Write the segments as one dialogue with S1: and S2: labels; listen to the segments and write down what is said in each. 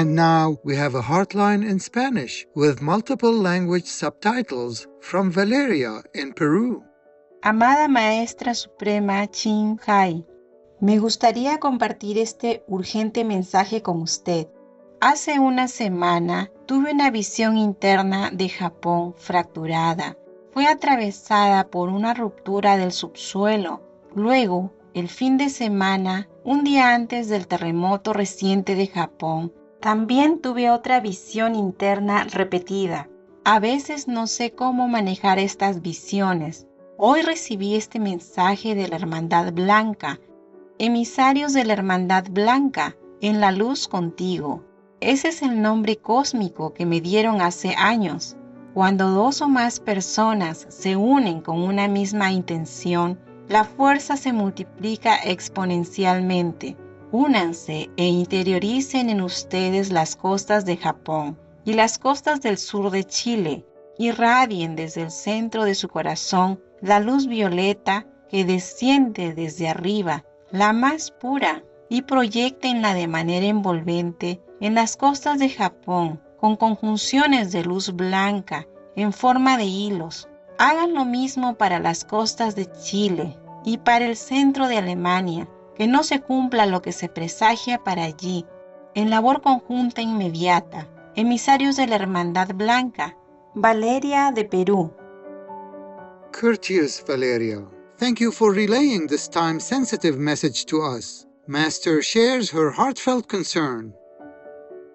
S1: And now we have a Heartline in Spanish with multiple language subtitles from Valeria in Peru.
S2: Amada Maestra Suprema Chin Hai, me gustaría compartir este urgente mensaje con usted. Hace una semana tuve una visión interna de Japón fracturada. Fue atravesada por una ruptura del subsuelo. Luego, el fin de semana, un día antes del terremoto reciente de Japón, también tuve otra visión interna repetida. A veces no sé cómo manejar estas visiones. Hoy recibí este mensaje de la Hermandad Blanca. Emisarios de la Hermandad Blanca, en la luz contigo. Ese es el nombre cósmico que me dieron hace años. Cuando dos o más personas se unen con una misma intención, la fuerza se multiplica exponencialmente. Únanse e interioricen en ustedes las costas de Japón y las costas del sur de Chile. Irradien desde el centro de su corazón la luz violeta que desciende desde arriba, la más pura, y proyéctenla de manera envolvente en las costas de Japón, con conjunciones de luz blanca en forma de hilos. Hagan lo mismo para las costas de Chile y para el centro de Alemania, que no se cumpla lo que se presagia para allí. En labor conjunta inmediata, emisarios de la Hermandad Blanca, Valeria de Perú.
S1: Courteous Valeria, thank you for relaying this time-sensitive message to us. Master shares her heartfelt concern.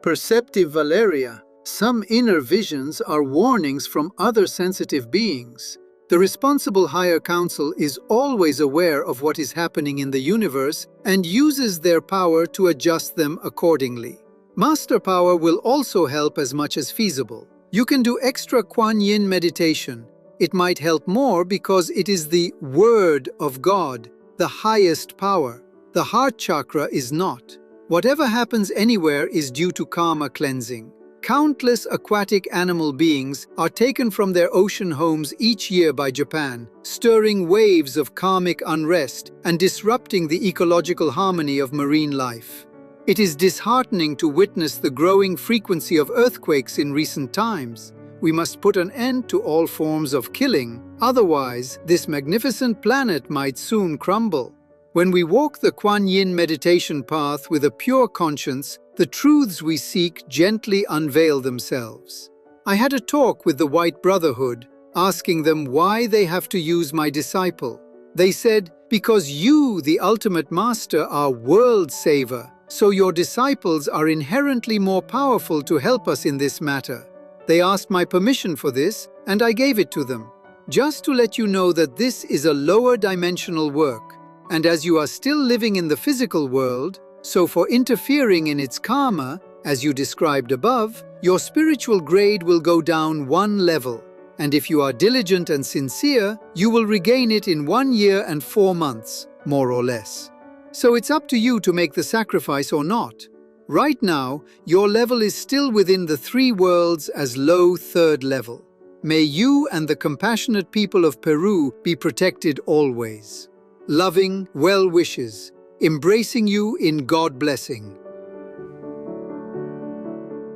S3: Perceptive Valeria, some inner visions are warnings from other sensitive beings. The responsible higher council is always aware of what is happening in the universe and uses their power to adjust them accordingly. Master power will also help as much as feasible. You can do extra Kuan Yin meditation. It might help more because it is the Word of God, the highest power. The heart chakra is not. Whatever happens anywhere is due to karma cleansing. Countless aquatic animal beings are taken from their ocean homes each year by Japan, stirring waves of karmic unrest and disrupting the ecological harmony of marine life. It is disheartening to witness the growing frequency of earthquakes in recent times. We must put an end to all forms of killing, otherwise this magnificent planet might soon crumble. When we walk the Kuan Yin meditation path with a pure conscience, the truths we seek gently unveil themselves. I had a talk with the White Brotherhood, asking them why they have to use my disciple. They said, because you, the ultimate master, are world saver, so your disciples are inherently more powerful to help us in this matter. They asked my permission for this, and I gave it to them. Just to let you know that this is a lower dimensional work, and as you are still living in the physical world, so for interfering in its karma, as you described above, your spiritual grade will go down one level, and if you are diligent and sincere, you will regain it in 1 year and 4 months, more or less. So it's up to you to make the sacrifice or not. Right now, your level is still within the 3 worlds as low 3rd level. May you and the compassionate people of Peru be protected always. Loving well wishes, embracing you in God blessing.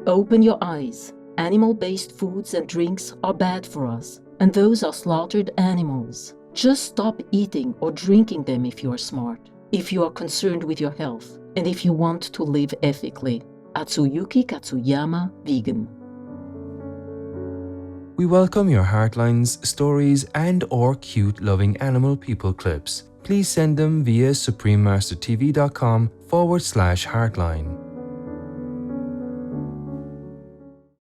S4: Open your eyes. Animal-based foods and drinks are bad for us, and those are slaughtered animals. Just stop eating or drinking them if you are smart, if you are concerned with your health, and if you want to live ethically. Atsuyuki Katsuyama, vegan.
S5: We welcome your heartlines, stories, and/or cute loving animal people clips. Please send them via suprememastertv.com/heartline.